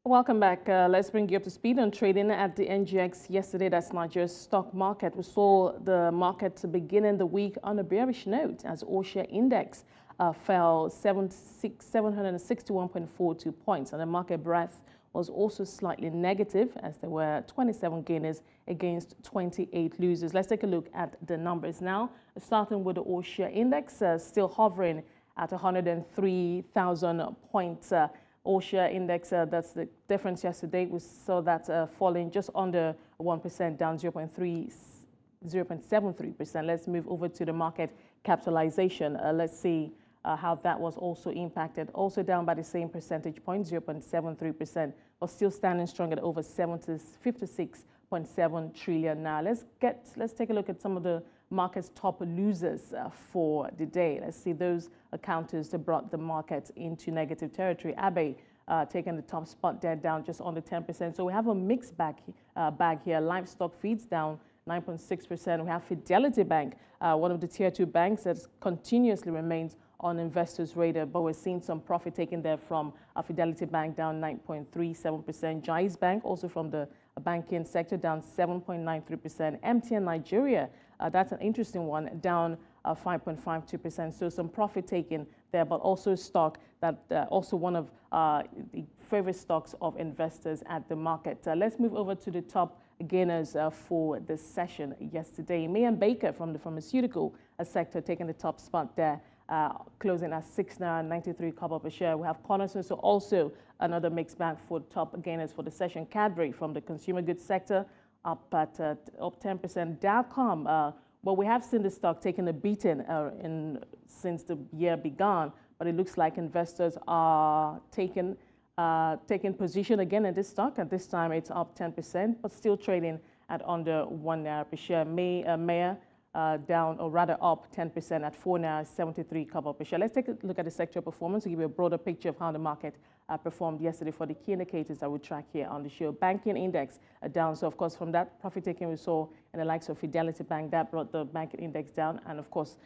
Welcome back. Let's bring you up to speed on trading at the NGX yesterday. That's Nigeria's stock market. We saw the market beginning the week on a bearish note as All-Share Index fell 761.42 points, and the market breadth was also slightly negative as there were 27 gainers against 28 losers. Let's take a look at the numbers now, starting with the All-Share Index, still hovering at 103,000 points. All-Share Index, that's the difference yesterday. We saw that falling just under 1%, down 0.73%. Let's move over to the market capitalization. Let's see how that was also impacted. Also down by the same percentage point, 0.73%, but still standing strong at over 56.7 trillion now. Let's take a look at some of the market's top losers for the day. Let's see those counters that brought the market into negative territory. Ajayi taking the top spot there, down just under 10%. So we have a mixed bag here. Livestock feeds down 9.6%. We have Fidelity Bank, one of the tier 2 banks that continuously remains on investors' radar, but we're seeing some profit taken there from Fidelity Bank, down 9.37%. Jai's Bank, also from the banking sector, down 7.93%. MTN Nigeria, that's an interesting one, down 5.52%. So some profit taken there, but also stock that also one of the favorite stocks of investors at the market. Let's move over to the top gainers for this session yesterday. May and Baker from the pharmaceutical sector taking the top spot there, closing at 6.93 Naira per share. We have Cornerstone, so also another mixed bag for top gainers for the session. Cadbury from the consumer goods sector up 10%. Dowcom, well, we have seen the stock taking a beating since the year began, but it looks like investors are taking position again in this stock. At this time, it's up 10%, but still trading at under 1 Naira per share. Mayor down, or rather up 10% at 4.73 Naira per share. Let's take a look at the sectoral performance to give you a broader picture of how the market performed yesterday for the key indicators that we track here on the show. Banking index down. So, of course, from that profit taking we saw in the likes of Fidelity Bank, that brought the banking index down. And, of course,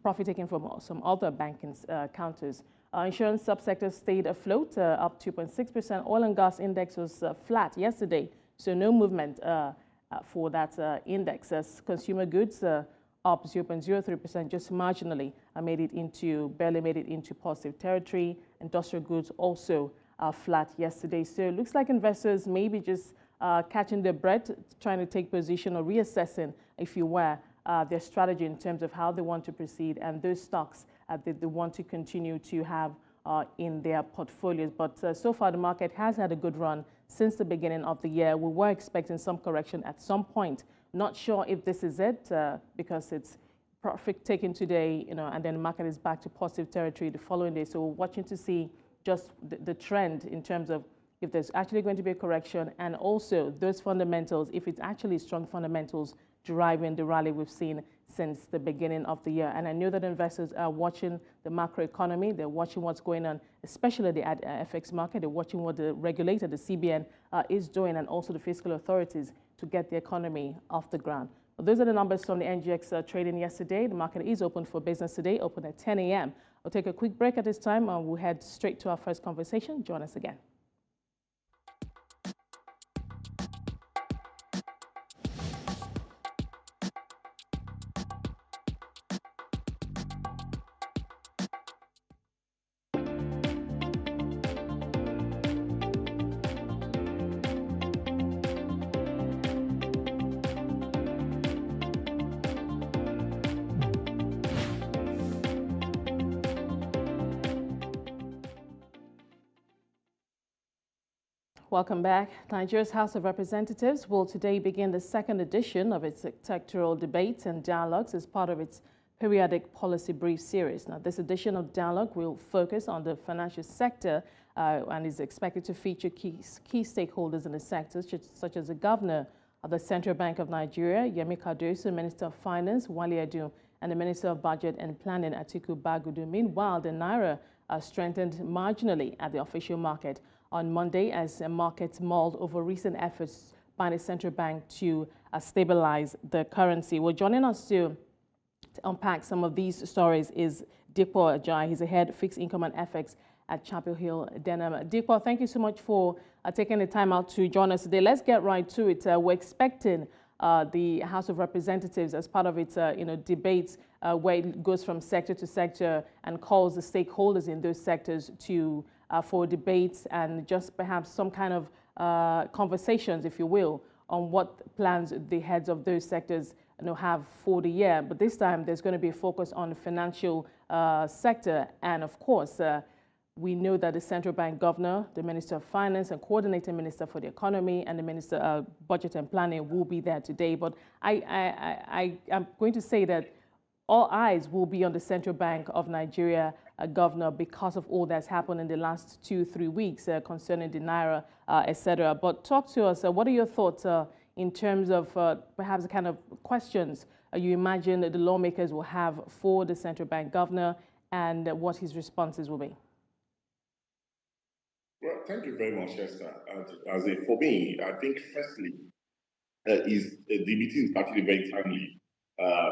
profit taking from some other banking counters. Insurance subsector stayed afloat, up 2.6%. Oil and gas index was flat yesterday, so no movement for that index. As consumer goods up 0.03%, just marginally barely made it into positive territory. Industrial goods also flat yesterday. So it looks like investors maybe just catching their breath, trying to take position or reassessing, if you were, their strategy in terms of how they want to proceed and those stocks that they want to continue to have in their portfolios. But so far, the market has had a good run since the beginning of the year. We were expecting some correction at some point. Not sure if this is it because it's profit taken today, and then the market is back to positive territory the following day. So we're watching to see just the trend in terms of if there's actually going to be a correction, and also those fundamentals, if it's actually strong fundamentals driving the rally we've seen since the beginning of the year. And I know that investors are watching the macroeconomy. They're watching what's going on, especially the FX market. They're watching what the regulator, the CBN, is doing, and also the fiscal authorities to get the economy off the ground. Well, those are the numbers from the NGX trading yesterday. The market is open for business today, open at 10 a.m. We'll take a quick break at this time, and we'll head straight to our first conversation. Join us again. Welcome back. Nigeria's House of Representatives will today begin the second edition of its Sectoral Debates and Dialogues as part of its periodic Policy Brief Series. Now, this edition of Dialogue will focus on the financial sector and is expected to feature key stakeholders in the sector, such as the Governor of the Central Bank of Nigeria, Yemi Cardoso, Minister of Finance, Wale Edun, and the Minister of Budget and Planning, Atiku Bagudu. Meanwhile, the Naira strengthened marginally at the official market on Monday as markets mulled over recent efforts by the central bank to stabilize the currency. Well, joining us to unpack some of these stories is Ajayi. He's the head of fixed income and FX at Chapel Hill, Denham. Dipo, thank you so much for taking the time out to join us today. Let's get right to it. We're expecting the House of Representatives as part of its debates where it goes from sector to sector and calls the stakeholders in those sectors to for debates and just perhaps some kind of conversations, if you will, on what plans the heads of those sectors have for the year. But this time there's going to be a focus on the financial sector, and of course we know that the central bank governor, the Minister of Finance and coordinating minister for the economy, and the Minister of Budget and Planning will be there today. But I'm going to say that all eyes will be on the Central Bank of Nigeria governor because of all that's happened in the last 2-3 weeks concerning the Naira, etc. But talk to us. What are your thoughts in terms of perhaps the kind of questions you imagine that the lawmakers will have for the Central Bank governor and what his responses will be? Well, thank you very much, Esther. For me, I think firstly, the meeting is actually very timely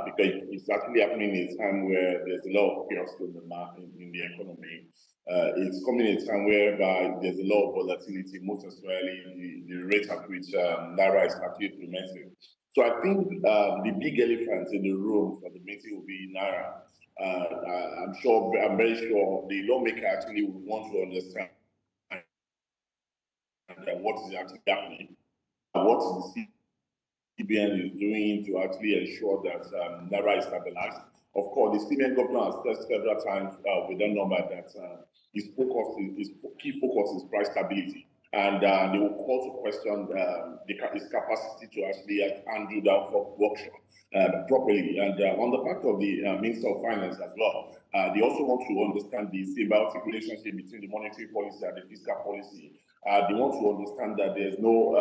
because it's actually happening in a time where there's a lot of chaos in the market, in the economy. It's coming in a time whereby there's a lot of volatility, most especially the rate at which Naira is actually implemented. So I think the big elephant in the room for the meeting will be Naira. I'm very sure the lawmaker actually would want to understand what is actually happening, what the CBN is doing to actually ensure that Naira is stabilized. Of course, the CBN governor has said several times with that number that his key focus is price stability. And they will call to question his capacity to actually handle that workshop properly. And on the part of the Minister of Finance as well, they also want to understand the symbiotic relationship between the monetary policy and the fiscal policy. They want to understand that there's no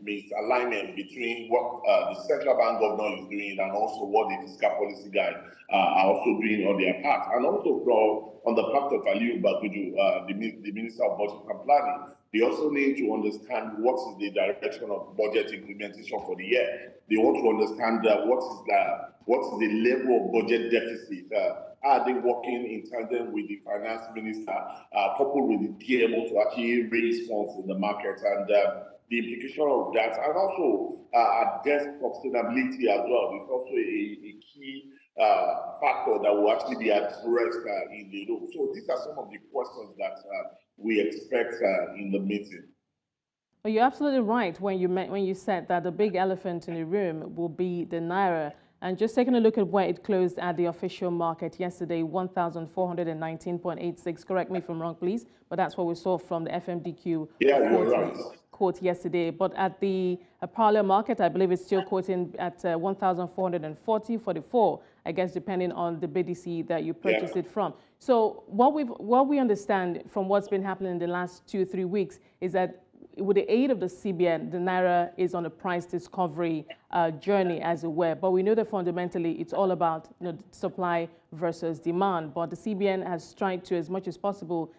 misalignment between what the central bank governor is doing and also what the fiscal policy guys are also doing on their part. And also on the part of Atiku Bagudu, the Minister of Budget and Planning, they also need to understand what is the direction of budget implementation for the year. They want to understand what is the level of budget deficit. Are they working in tandem with the finance minister, coupled with the DMO to actually raise funds in the market, and the implication of that, and also address sustainability as well. It's also a key factor that will actually be addressed in the room. So these are some of the questions that we expect in the meeting. Well, you're absolutely right when you said that the big elephant in the room will be the Naira. And just taking a look at where it closed at the official market yesterday, 1,419.86. Correct me if I'm wrong, please. But that's what we saw from the FMDQ quote yesterday. But at the parallel market, I believe it's still quoting at 1,440.44, I guess, depending on the BDC that you purchased it from. So what we understand from what's been happening in the last 2-3 weeks is that with the aid of the CBN, the Naira is on a price discovery journey, as it were. But we know that fundamentally it's all about supply versus demand. But the CBN has tried to, as much as possible,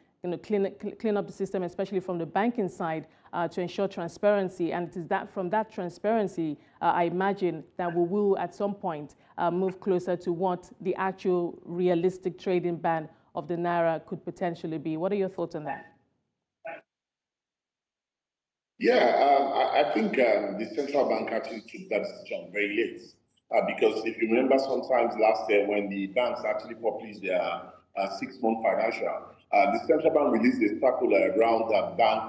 clean up the system, especially from the banking side, to ensure transparency. And it is that from that transparency, I imagine that we will at some point move closer to what the actual realistic trading ban of the Naira could potentially be. What are your thoughts on that? Yeah, I think the central bank actually took that decision very late because if you remember, sometimes last year when the banks actually published their 6-month financial, the central bank released a circular around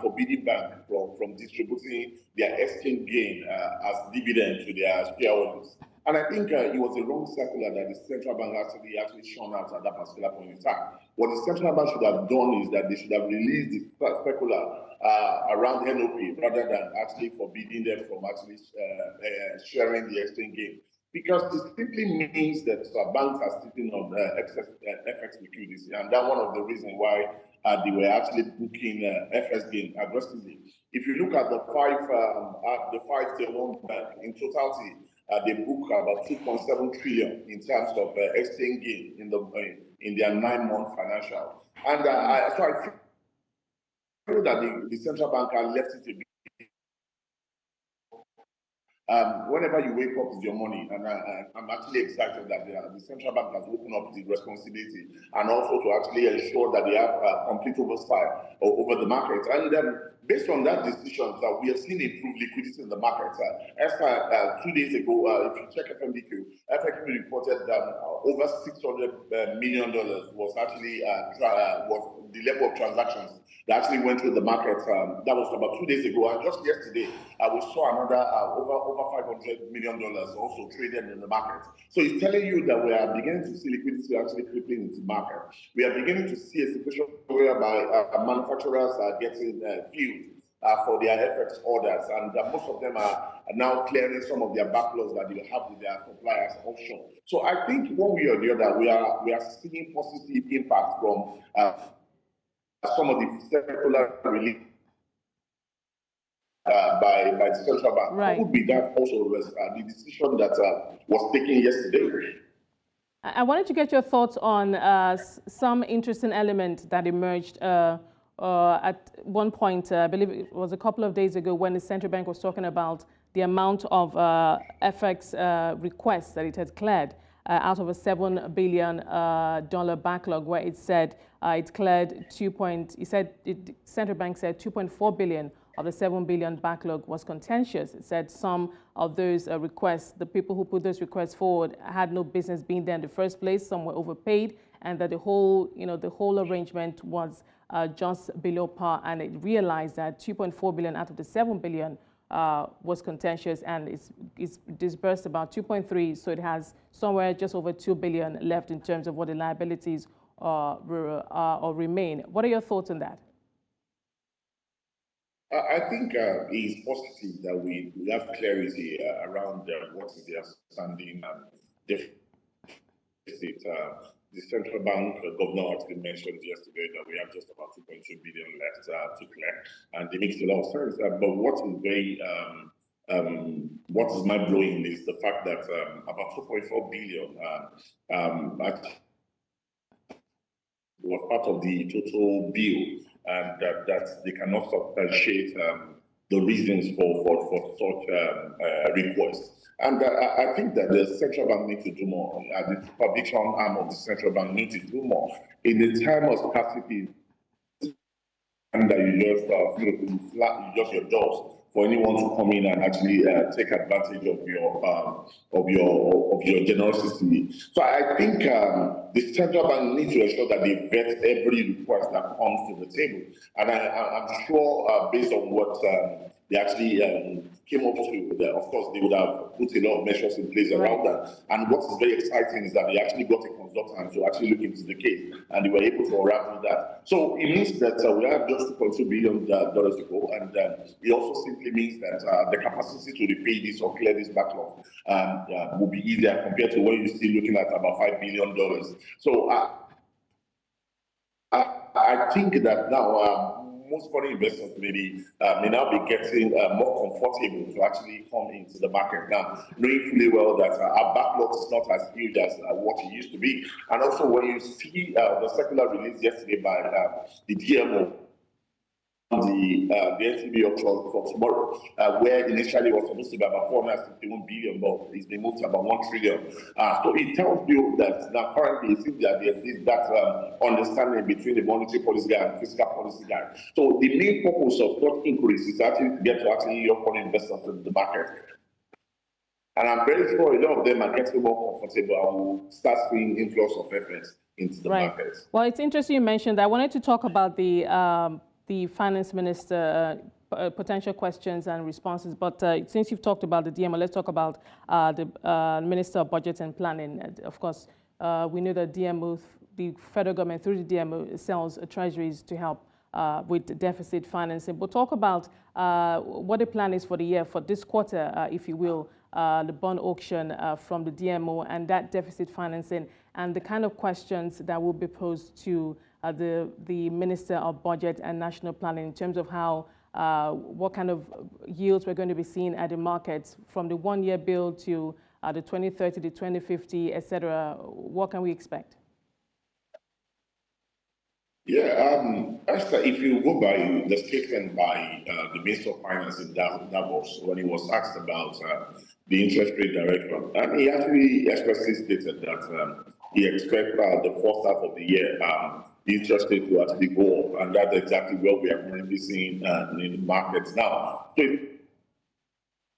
forbidding banks from distributing their exchange gain as dividend to their shareholders. And I think it was a wrong circular that the central bank actually shone out at that particular point in time. What the central bank should have done is that they should have released the circular around NOP rather than actually forbidding them from actually sharing the exchange gain. Because it simply means that banks are sitting on excess FX liquidity, and that's one of the reasons why they were actually booking FX gain aggressively. If you look at the five tier one bank in totality, they book about 2.7 trillion in terms of exchange gain in their 9-month financial, and so I feel that the central bank left it a bit Whenever you wake up with your money, and I'm actually excited that the central bank has opened up the responsibility and also to actually ensure that they have complete oversight over the market. And based on that decision, we have seen improved liquidity in the market. As 2 days ago, if you check FMDQ, FMDQ reported that over $600 million was actually was the level of transactions that actually went through the market. That was about 2 days ago, and just yesterday we saw another over $500 million also traded in the market. So it's telling you that we are beginning to see liquidity actually creeping into the market. We are beginning to see a situation whereby manufacturers are getting filled for their FX orders, and most of them are now clearing some of their backlogs that they have with their suppliers offshore. So I think one way or the other, we are seeing positive impact from some of the sectoral relief by the central bank. Right. What would be that also was the decision that was taken yesterday? I wanted to get your thoughts on some interesting element that emerged at one point, I believe it was a couple of days ago, when the central bank was talking about the amount of FX requests that it had cleared out of a $7 billion backlog, where it said it cleared central bank said 2.4 billion of the 7 billion backlog was contentious. It said some of those requests, the people who put those requests forward had no business being there in the first place. Some were overpaid, and that the whole arrangement was just below par. And it realized that 2.4 billion out of the 7 billion was contentious, and it's disbursed about 2.3. So it has somewhere just over 2 billion left in terms of what the liabilities remain. What are your thoughts on that? I think it's positive that we have clarity around what is the outstanding deficit. The central bank governor actually mentioned yesterday that we have just about 2.2 billion left to clear, and it makes a lot of sense. But what is very what is mind blowing is the fact that about 2.4 billion was part of the total bill, and that they cannot substantiate the reasons for such requests. And I think that the central bank needs to do more. The supervision arm of the central bank needs to do more. In the time of scarcity, and that you just your doors for anyone to come in and actually take advantage of your generosity. So I think the central bank needs to ensure that they vet every request that comes to the table. And I'm sure based on what they actually came up to, of course, they would have put a lot of measures in place around that. And what is very exciting is that they actually got a consultant to actually look into the case, and they were able to unravel that. So it means that we have just $2.2 billion to go, and it also simply means that the capacity to repay this or clear this backlog will be easier compared to when you're still looking at about $5 billion. So I think that now most foreign investors may now be getting more comfortable to actually come into the market now, knowing fully well that our backlog is not as huge as what it used to be. And also, when you see the circular release yesterday by the DMO, the NTB auction for tomorrow, where initially it was supposed to be about 461 billion, but it's been moved to about 1 trillion. So it tells you that now currently it seems that there is that understanding between the monetary policy guy and fiscal policy guy. So the main purpose of such increase is actually to get to actually your foreign investors in the market. And I'm very sure a lot of them are getting more comfortable and will start seeing influx of FX into the market. Well, it's interesting you mentioned that. I wanted to talk about the finance minister, potential questions and responses. But since you've talked about the DMO, let's talk about the Minister of Budget and Planning. Of course, we know that DMO, the federal government through the DMO sells treasuries to help with deficit financing. But talk about what the plan is for the year, for this quarter, if you will, the bond auction from the DMO and that deficit financing, and the kind of questions that will be posed to the Minister of Budget and National Planning in terms of how, what kind of yields we're going to be seeing at the markets from the one-year bill to the 2030, the 2050, et cetera. What can we expect? Esther, if you go by the statement by the Minister of Finance in Davos when he was asked about the interest rate direction, and he actually expressly stated that he expects the first half of the year the interest rate will actually go up, and that's exactly what we are currently seeing in the markets now. So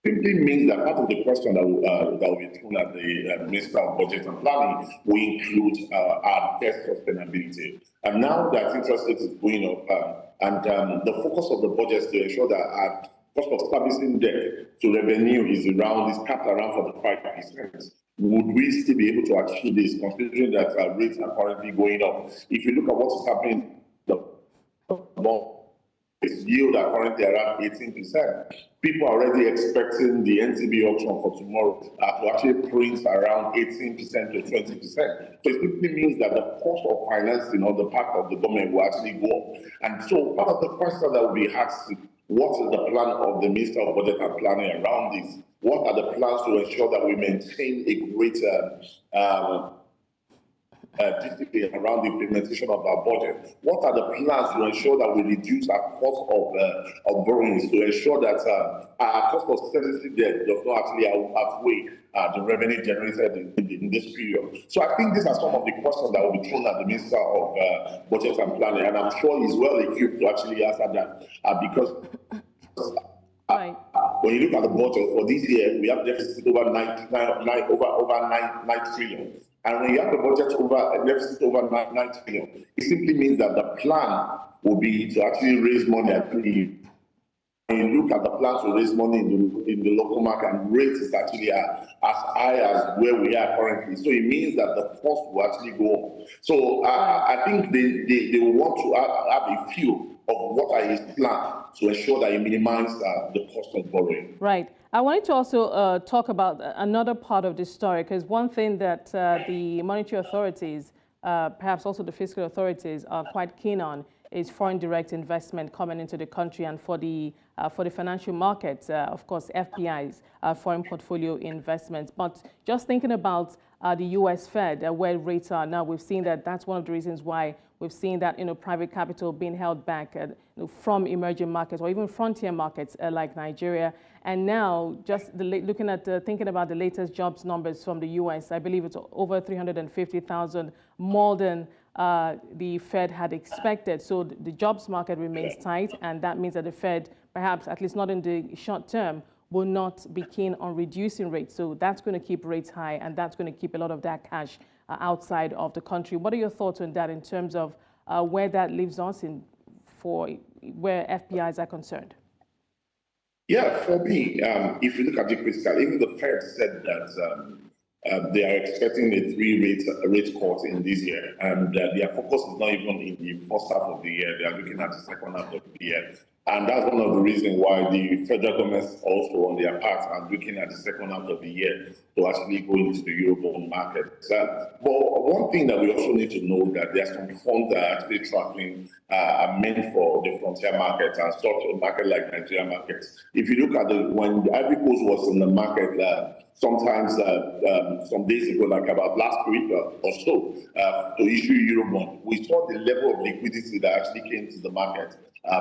simply means that part of the question that will be thrown at the Minister of Budget and Planning will include our debt sustainability. And now that interest rate is going up, and the focus of the budget is to ensure that our cost of servicing debt to revenue is capped around 45%. Would we still be able to achieve this, considering that rates are currently going up? If you look at what is happening, the yield are currently around 18%. People are already expecting the NTB auction for tomorrow to actually print around 18% to 20%. So it simply means that the cost of financing on the part of the government will actually go up. And so part of the question that will be asked is, what is the plan of the Minister of Budget and Planning around this? What are the plans to ensure that we maintain a greater discipline around the implementation of our budget? What are the plans to ensure that we reduce our cost of borrowings, to ensure that our cost of servicing debt does not actually outweigh the revenue generated in this period? So I think these are some of the questions that will be thrown at the Minister of Budget and Planning, and I'm sure he's well equipped to actually answer that because right. When you look at the budget for this year, we have deficit over 9 trillion. And when you have the budget over a deficit over 9 trillion, it simply means that the plan will be to actually raise money. Actually, when you look at the plan to raise money in the local market, and rates is actually as high as where we are currently. So it means that the cost will actually go up. So I think they will want to have a few of what are his plan to ensure that he minimizes the cost of borrowing. Right. I wanted to also talk about another part of this story, because one thing that the monetary authorities, perhaps also the fiscal authorities, are quite keen on is foreign direct investment coming into the country, and for the financial markets, of course, FPIs, foreign portfolio investments. But just thinking about the U.S. Fed, where rates are now, we've seen that that's one of the reasons why we've seen that private capital being held back from emerging markets or even frontier markets like Nigeria. And now, just looking at thinking about the latest jobs numbers from the U.S., I believe it's over 350,000 more than the Fed had expected. So the jobs market remains tight, and that means that the Fed, perhaps at least not in the short term, will not be keen on reducing rates. So that's going to keep rates high, and that's going to keep a lot of that cash outside of the country. What are your thoughts on that in terms of where that leaves us for where FPIs are concerned? Yeah, for me, if you look at the fiscal, even the Fed said that they are expecting a 3 rate cut in this year, and their focus is not even in the first half of the year. They are looking at the second half of the year. And that's one of the reasons why the federal government also on their part are looking at the second half of the year to actually go into the Eurobond market. But one thing that we also need to know that there are some funds that are actually traveling are meant for the frontier market and such a market like Nigeria markets. If you look at when the Ivory Coast was in the market, sometimes some days ago, like about last week or so, to issue Eurobond, we saw the level of liquidity that actually came to the market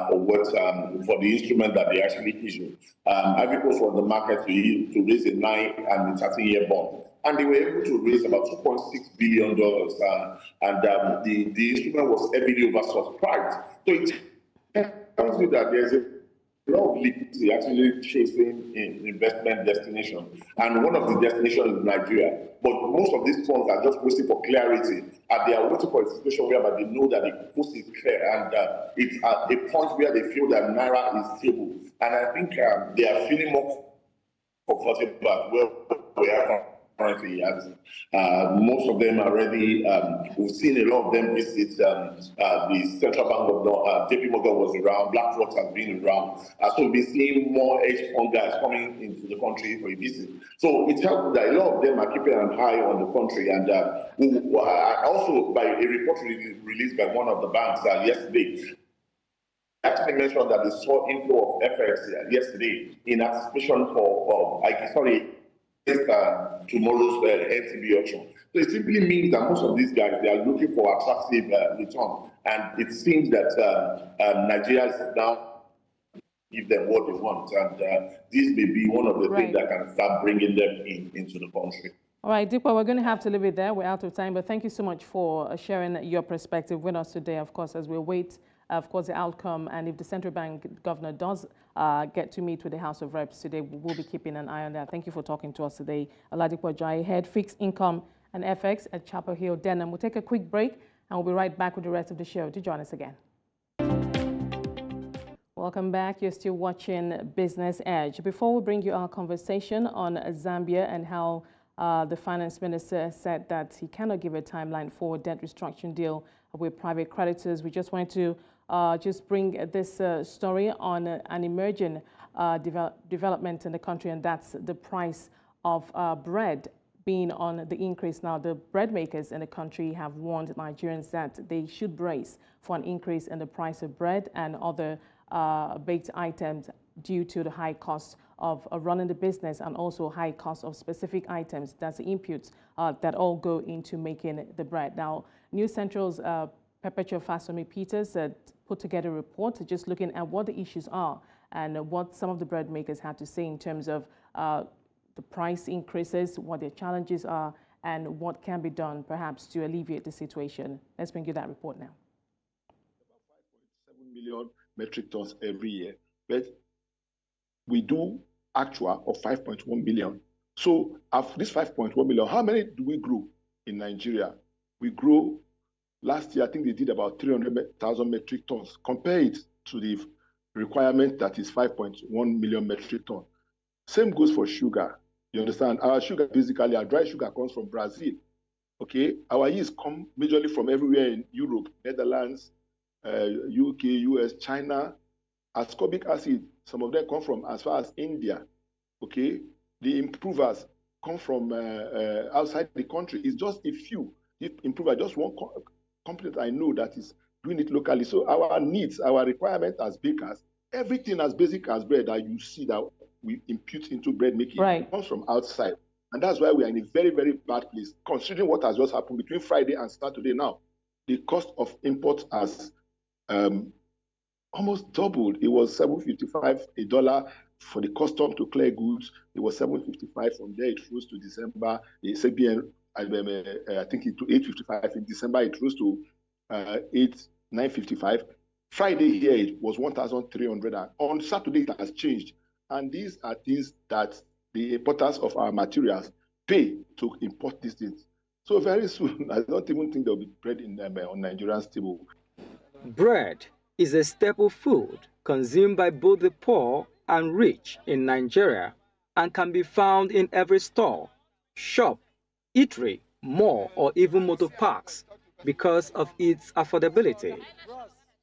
for the instrument that they actually issued. Ivory Coast was the market to raise a 9 and 13-year bond, and they were able to raise about $2.6 billion, and the instrument was heavily oversubscribed. So it tells you that there's a lot of liquidity actually chasing investment destination, and one of the destinations is Nigeria. But most of these funds are just waiting for clarity, and they are waiting for a situation whereby they know that the coast is clear, and it's at a point where they feel that Naira is stable. And I think they are feeling more comfortable about where we are currently, as most of them are already, we've seen a lot of them visit the central bank of JP Morgan was around, BlackRock has been around. So we've seeing more hedge fund guys coming into the country for a visit. So it helps that a lot of them are keeping an eye on the country. And also by a report released by one of the banks yesterday, actually mentioned that they saw inflow of FX yesterday in anticipation for, tomorrow's NTB auction. So it simply means that most of these guys, they are looking for attractive return. And it seems that Nigeria is now give them what they want, and this may be one of the things that can start bringing them into the country. All right, Dipo, we're going to have to leave it there. We're out of time, but thank you so much for sharing your perspective with us today, of course, as we await, of course, the outcome. And if the central bank governor does get to meet with the House of Reps today, we'll be keeping an eye on that. Thank you for talking to us today. Oladipo Ajayi, Head Fixed Income and FX at Chapel Hill, Denham. We'll take a quick break, and we'll be right back with the rest of the show. Do join us again. Welcome back. You're still watching Business Edge. Before we bring you our conversation on Zambia and how the finance minister said that he cannot give a timeline for debt restructuring deal with private creditors, we just wanted to just bring this story on an emerging development in the country, and that's the price of bread being on the increase. Now, the bread makers in the country have warned Nigerians that they should brace for an increase in the price of bread and other baked items due to the high cost of running the business and also high cost of specific items, that's the inputs that all go into making the bread. Now, News Central's Perpetual Fasomi Peters put together a report just looking at what the issues are and what some of the bread makers had to say in terms of the price increases, what their challenges are, and what can be done perhaps to alleviate the situation. Let's bring you that report now. About 5.7 million metric tons every year, but we do actual of 5.1 million. So of this 5.1 million, how many do we grow in Nigeria? We grow, last year, I think they did about 300,000 metric tons. Compare it to the requirement that is 5.1 million metric tons. Same goes for sugar. You understand? Our sugar, basically, our dry sugar comes from Brazil. Okay? Our yeast come majorly from everywhere in Europe, Netherlands, UK, US, China. Ascorbic acid, some of them come from as far as India. Okay? The improvers come from outside the country. It's just a few. The improver, just one company that I know that is doing it locally. So our needs, our requirement as bakers, everything as basic as bread that you see that we impute into bread making comes from outside. And that's why we are in a very, very bad place. Considering what has just happened between Friday and Saturday now, the cost of imports has almost doubled. It was $7.55 a dollar for the custom to clear goods. It was $7.55 from there. It rose to December. The CBN, I think it to $8.55 in December. It rose to $9.55. Friday here it was 1,300. On Saturday it has changed. And these are things that the importers of our materials pay to import these things. So very soon, I don't even think there'll be bread on Nigerian's table. Bread is a staple food consumed by both the poor and rich in Nigeria and can be found in every store, shop, eatery, mall, or even motor parks because of its affordability.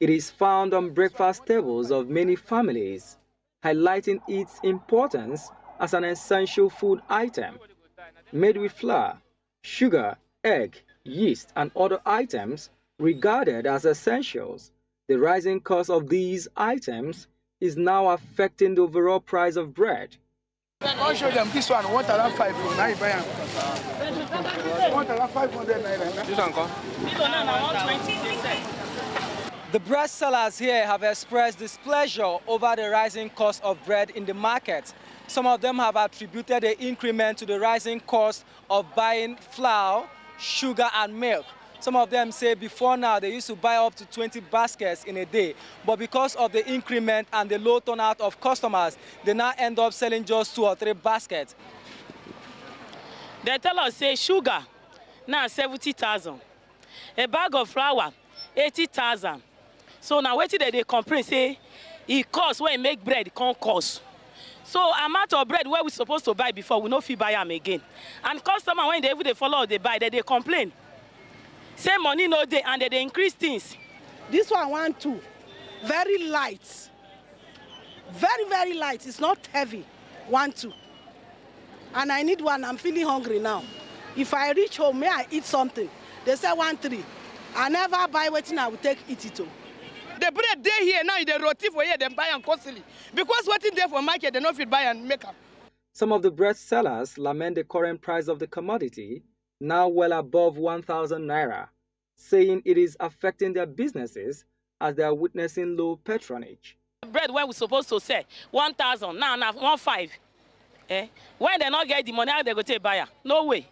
It is found on breakfast tables of many families, highlighting its importance as an essential food item. Made with flour, sugar, egg, yeast, and other items regarded as essentials, the rising cost of these items is now affecting the overall price of bread. I'll show them this one, 1,500 from Naira. 1,500 Naira. This one, come. The bread sellers here have expressed displeasure over the rising cost of bread in the market. Some of them have attributed the increment to the rising cost of buying flour, sugar, and milk. Some of them say before now they used to buy up to 20 baskets in a day, but because of the increment and the low turnout of customers, they now end up selling just 2 or 3 baskets. They tell us, say, sugar, now 70,000. A bag of flour, 80,000. So now waiting that they complain, say, it costs when you make bread, it can't cost. So amount of bread where we supposed to buy before, we no fit buy them again. And customer, when they follow, they buy, they complain. Say money no day, and they increase things. This one 1, 2, very light. Very, very light. It's not heavy. 1, 2. And I need one. I'm feeling hungry now. If I reach home, may I eat something? They say 1, 3. I never buy waiting, I will take it too. The bread they here now, they roti for here, they buy and costly. Because waiting there for market, they don't fit buy and make up. Some of the bread sellers lament the current price of the commodity, now well above 1,000 Naira. saying it is affecting their businesses as they are witnessing low patronage. Bread when we supposed to sell 1,000, now 1,500. When they not get the money, how they go take buyer? No way.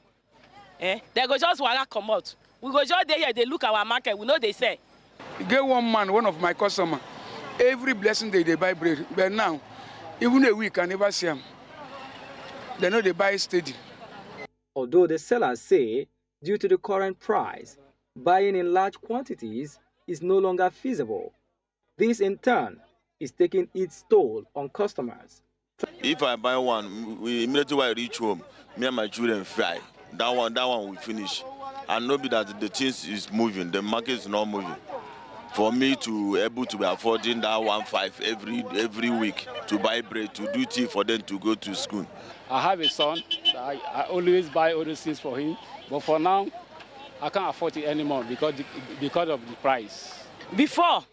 They go just waka come out. We go just there here, they look our market, we know they say. You get one man, one of my customers, every blessing day they buy bread. But now, even a week, I never see them. They know they buy steady. Although the sellers say, due to the current price, buying in large quantities is no longer feasible. This, in turn, is taking its toll on customers. If I buy one, immediately when I reach home, me and my children fry. That one will finish. And know that the things is moving, the market is not moving. For me to able to be affording that 1,500 every week to buy bread, to do tea for them to go to school. I have a son. I always buy all those things for him. But for now, I can't afford it anymore because of the price. Before,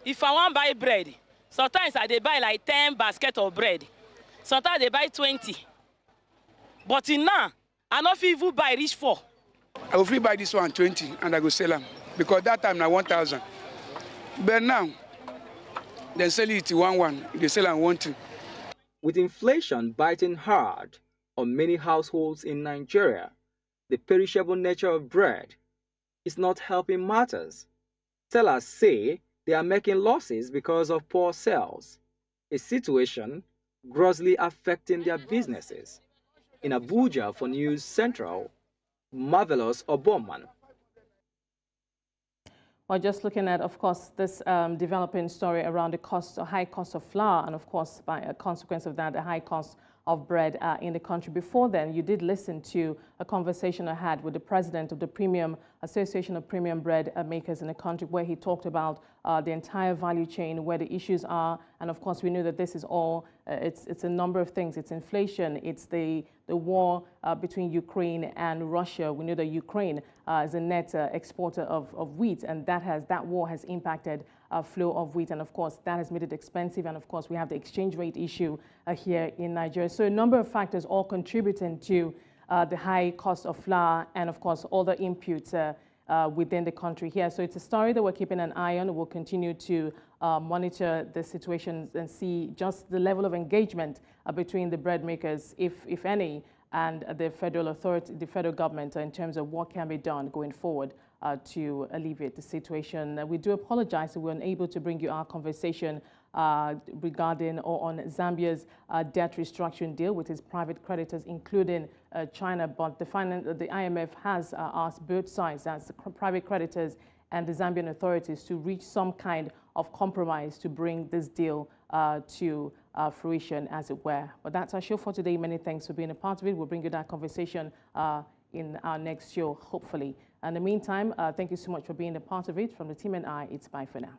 if I want to buy bread, sometimes I buy like 10 baskets of bread. Sometimes they buy 20. But now, I don't even buy reach 4. I will free buy this one 20 and I go sell them. Because that time I 1,000. But now, they sell it to 1,100. They sell them 1,200. With inflation biting hard on many households in Nigeria, the perishable nature of bread is not helping matters. Sellers say they are making losses because of poor sales, a situation grossly affecting their businesses. In Abuja for News Central, Marvelous Oboman. Well, just looking at, of course, this developing story around the high cost of flour, and of course, by a consequence of that, the high cost of bread in the country. Before then, you did listen to a conversation I had with the president of the Association of Premium Bread Makers in the country, where he talked about the entire value chain, where the issues are. And of course, we know that this is all, it's a number of things. It's inflation, it's the war between Ukraine and Russia. We know that Ukraine is a net exporter of wheat, and that war has impacted flow of wheat, and of course that has made it expensive, and of course we have the exchange rate issue here in Nigeria. So a number of factors all contributing to the high cost of flour and of course all the inputs within the country here. So it's a story that we're keeping an eye on. We'll continue to monitor the situation and see just the level of engagement between the bread makers, if any, and the federal authority, the federal government, in terms of what can be done going forward to alleviate the situation. We do apologize that we're unable to bring you our conversation regarding or on Zambia's debt restructuring deal with its private creditors, including China. But the IMF has asked both sides, that's the private creditors and the Zambian authorities, to reach some kind of compromise to bring this deal to fruition, as it were. But that's our show for today. Many thanks for being a part of it. We'll bring you that conversation in our next show, hopefully. In the meantime, thank you so much for being a part of it. From the team and I, it's bye for now.